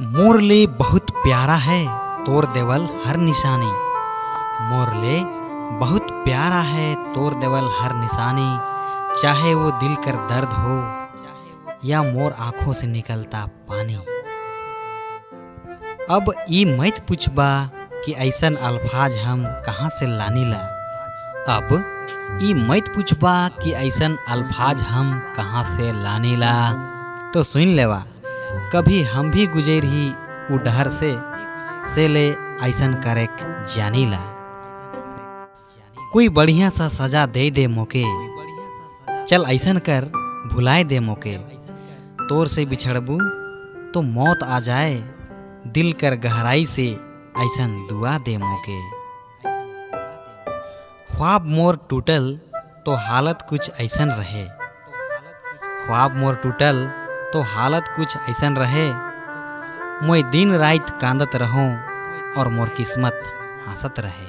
Morley बहुत प्यारा है तोर देवल हर निशानी। मोरले बहुत प्यारा है तोर देवल हर निशानी। चाहे वो दिल कर दर्द हो या मोर आँखों से निकलता पानी। अब ई मत पूछबा कि ऐसन अल्फाज हम कहाँ से लानीला। अब ई मत पूछबा कि ऐसन अल्फाज हम कहाँ से लानीला। तो सुन लेवा, कभी हम भी गुजर ही उडहर से ले ऐसन करेक जानीला। कोई बढ़िया सा सजा दे दे मोके, चल ऐसन कर भुलाए दे मोके। तोर से बिछड़बू तो मौत आ जाए, दिल कर गहराई से ऐसन दुआ दे मोके। ख्वाब मोर टूटल तो हालत कुछ ऐसन रहे। ख्वाब मोर टूटल तो हालत कुछ ऐसन रहे। मैं दिन रात कांदत रहूं और मोर किस्मत हंसत रहे।